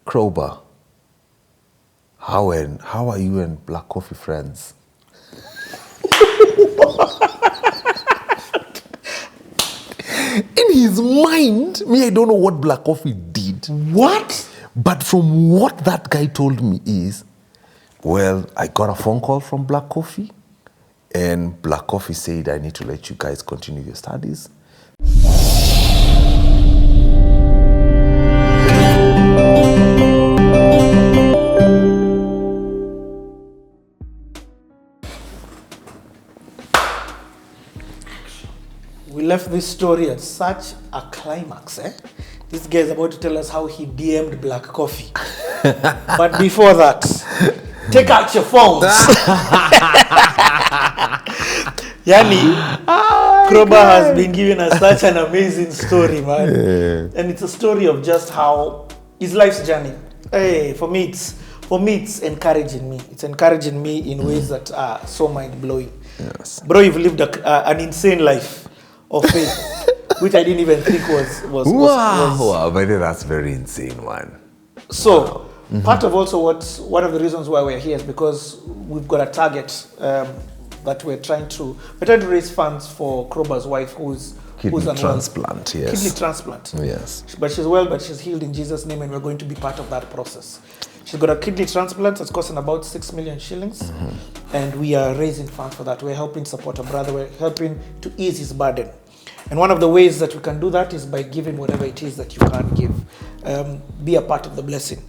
Krowbar, how are you and Black Coffee friends? In his mind, I don't know what Black Coffee did. What? But from what that guy told me is, well, I got a phone call from Black Coffee, and Black Coffee said, I need to let you guys continue your studies. We left this story at such a climax, eh? This guy is about to tell us how he DM'd Black Coffee. But before that, take out your phones. Yani, Krowbar has been giving us such an amazing story, man. Yeah. And it's a story of just how his life's journey. Hey, for me, it's encouraging me. It's encouraging me in ways that are so mind-blowing. Yes. Bro, you've lived an insane life of faith. Which I didn't even think was Wow, but that's very insane, man. So, part of also one of the reasons why we're here is because we've got a target that we're trying to raise funds for Krowbar's wife who's Kidney transplant, yes. Kidney transplant. Yes. But she's well, but she's healed in Jesus' name, and we're going to be part of that process. She's got a kidney transplant that's costing about 6 million shillings, and we are raising funds for that. We're helping support her brother. We're helping to ease his burden. And one of the ways that we can do that is by giving whatever it is that you can give. Be a part of the blessing.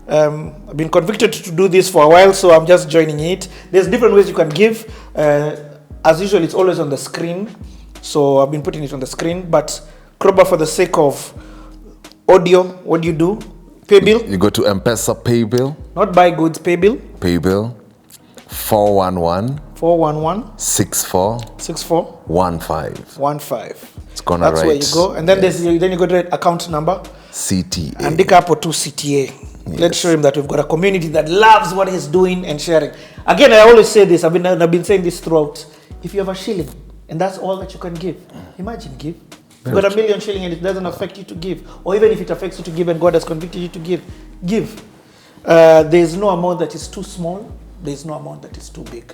I've been convicted to do this for a while, so I'm just joining it. There's different ways you can give. As usual, it's always on the screen. So I've been putting it on the screen. But Krowbar, for the sake of audio, what do you do? Paybill? You go to M-PESA Paybill. Not buy goods, Paybill. Paybill. 411 64 15. It's gonna That's where you go, and then then you go to the account number CTA and dig up to CTA. Yes. Let's show him that we've got a community that loves what he's doing and sharing. Again, I always say this. I've been saying this throughout. If you have a shilling and that's all that you can give, imagine give. You've got 1 million shilling and it doesn't affect you to give, or even if it affects you to give and God has convicted you to give. There's no amount that is too small. There's no amount that is too big.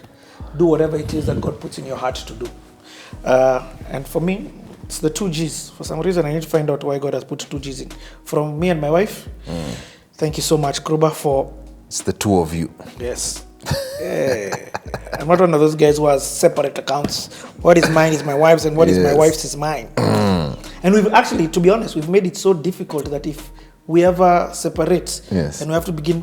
Do whatever it is that God puts in your heart to do. And for me, it's the 2 G's. For some reason, I need to find out why God has put 2 G's in. From me and my wife, thank you so much, Krowbar, for... It's the 2 of you. Yes. I'm not one of those guys who has separate accounts. What is mine is my wife's, and what is my wife's is mine. And we've actually, to be honest, we've made it so difficult that if we ever separate and we have to begin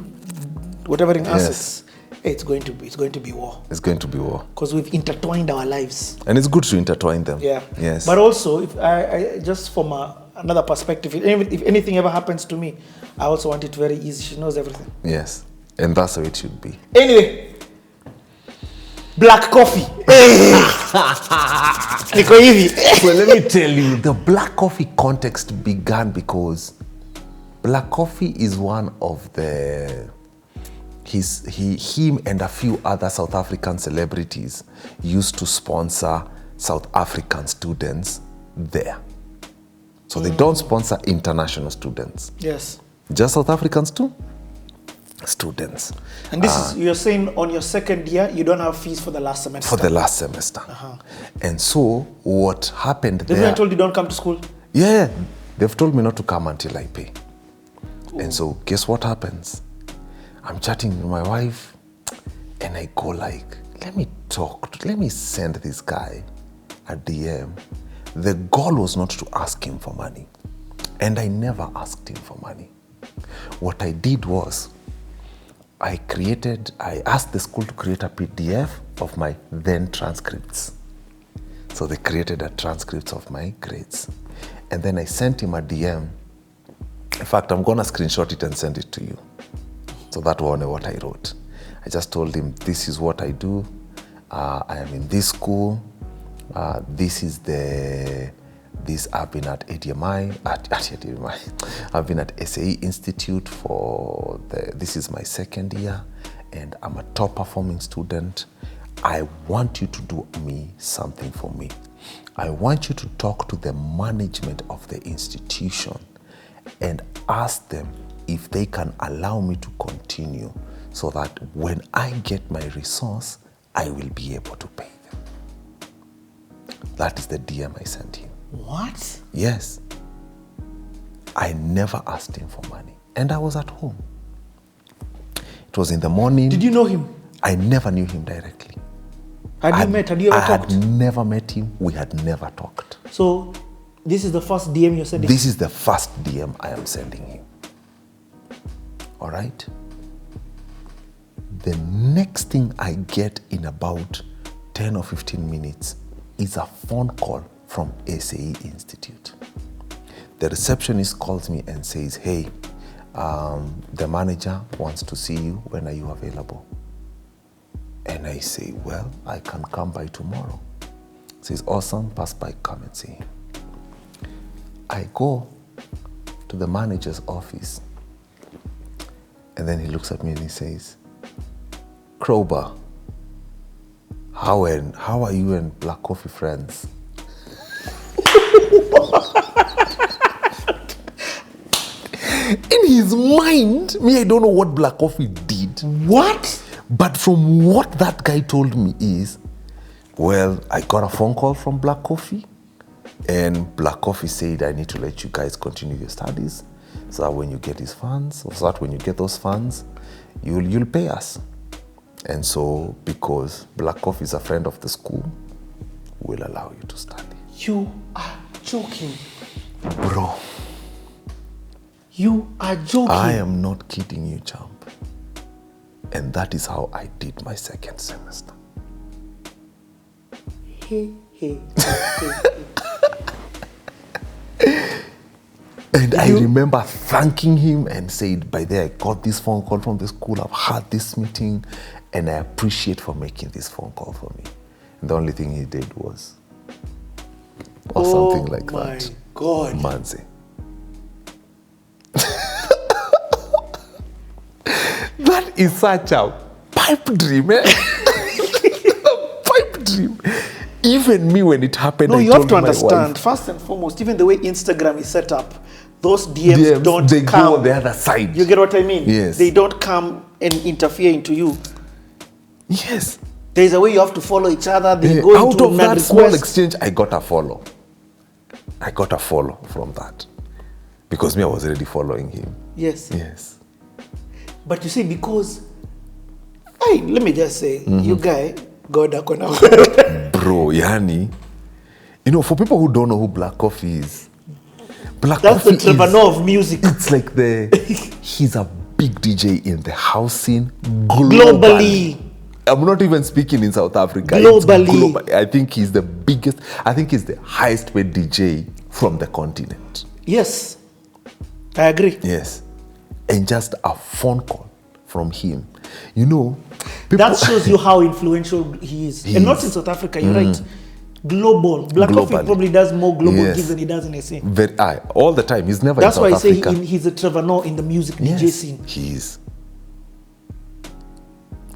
whatever in assets, it's going to be war. It's going to be war. Because we've intertwined our lives. And it's good to intertwine them. Yeah. Yes. But also, if I just from another perspective, if anything ever happens to me, I also want it very easy. She knows everything. Yes. And that's how it should be. Anyway, Black Coffee. Well, let me tell you, the Black Coffee context began because Black Coffee is one of the... him and a few other South African celebrities used to sponsor South African students there. So they don't sponsor international students. Yes. Just South Africans too? Students. And this is, you're saying on your second year, you don't have fees for the last semester? For the last semester. And so what happened there... They've told you don't come to school? Yeah. They've told me not to come until I pay. Ooh. And so guess what happens? I'm chatting with my wife and I go like, let me send this guy a DM. The goal was not to ask him for money. And I never asked him for money. What I did was, I asked the school to create a PDF of my then transcripts. So they created a transcript of my grades. And then I sent him a DM. In fact, I'm gonna screenshot it and send it to you. So that was what I wrote. I just told him, this is what I do. I am in this school. I've been at ADMI, I've been at SAE Institute this is my second year, and I'm a top performing student. I want you to do something for me. I want you to talk to the management of the institution and ask them if they can allow me to continue so that when I get my resource, I will be able to pay them. That is the DM I sent him. What? Yes. I never asked him for money. And I was at home. It was in the morning. Did you know him? I never knew him directly. Had you met? Had you ever talked? I had never met him. We had never talked. So, this is the first DM you're sending? This is the first DM I am sending him. All right? The next thing I get in about 10 or 15 minutes is a phone call from SAE Institute. The receptionist calls me and says, hey, the manager wants to see you. When are you available? And I say, well, I can come by tomorrow. Says, awesome, pass by, come and see him. I go to the manager's office, and then he looks at me and he says, Krowbar, how are you and Black Coffee friends? In his mind, I don't know what Black Coffee did. What? But from what that guy told me is, well, I got a phone call from Black Coffee, and Black Coffee said, I need to let you guys continue your studies, so that when you get these funds, or so that when you get those funds, you'll pay us. And so, because Black Coffee is a friend of the school, we'll allow you to study. You are joking. Bro. You are joking. I am not kidding you, champ. And that is how I did my second semester. Hey. And I remember thanking him and said, by there, I got this phone call from the school, I've had this meeting, and I appreciate for making this phone call for me. And the only thing he did was, or something like that. Oh my God. Manze. That is such a pipe dream, eh? A pipe dream. Even me, when it happened, No, I you told have to my understand, wife, first and foremost, even the way Instagram is set up, those DMs don't they come. go on the other side. You get what I mean? Yes. They don't come and interfere into you. Yes. There's a way you have to follow each other. They go Out into of that request. small exchange, I got a follow. I got a follow from that. Because me, I was already following him. Yes. Yes. But you see, because, hey, let me just say, you guy, God, Bro, yani, for people who don't know who Black Coffee is, Black that's Coffee the Trevor Noah of music. It's like he's a big DJ in the house scene Globally. I'm not even speaking in South Africa. Globally. I think he's the biggest, I think he's the highest paid DJ from the continent. Yes, I agree. Yes. And just a phone call from him. People, that shows you how influential he is. And not in South Africa, you're right. Global. Black Coffee probably does more global gigs than he does in SA. All the time. He's never That's in South Africa. That's why I say he's a Trevor Noah in the music DJ scene. He is.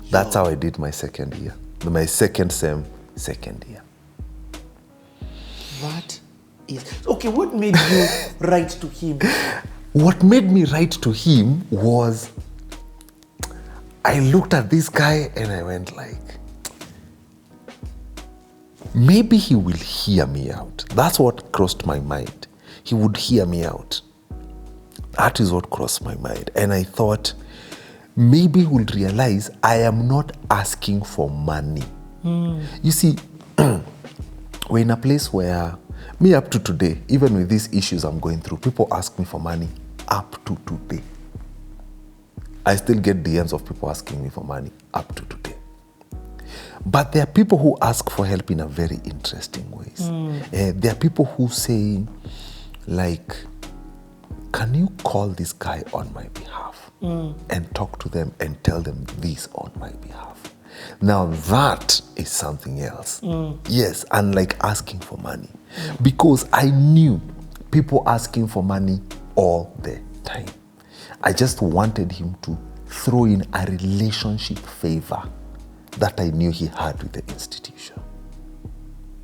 That's how I did my second year. My second year. That is... Okay, what made you write to him? What made me write to him was, I looked at this guy and I went like, maybe he will hear me out. That's what crossed my mind. He would hear me out. That is what crossed my mind. And I thought, maybe he will realize I am not asking for money. You see, we're in a place where, me up to today, even with these issues I'm going through, people ask me for money up to today. I still get DMs of people asking me for money up to today. But there are people who ask for help in a very interesting ways. There are people who say, like, can you call this guy on my behalf and talk to them and tell them this on my behalf? Now that is something else. Yes, unlike asking for money. Because I knew people asking for money all the time. I just wanted him to throw in a relationship favor that I knew he had with the institution.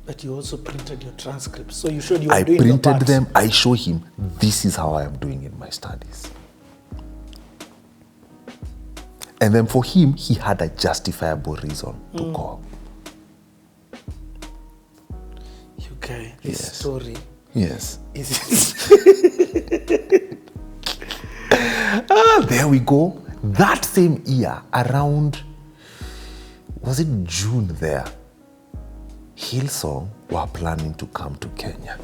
But you also printed your transcripts. So you showed you were I doing your printed part. them. I show him, this is how I am doing in my studies. And then for him, he had a justifiable reason to call. You guys, this Yes. story Yes. is... There we go. That same year, around, was it June there? Hillsong were planning to come to Kenya.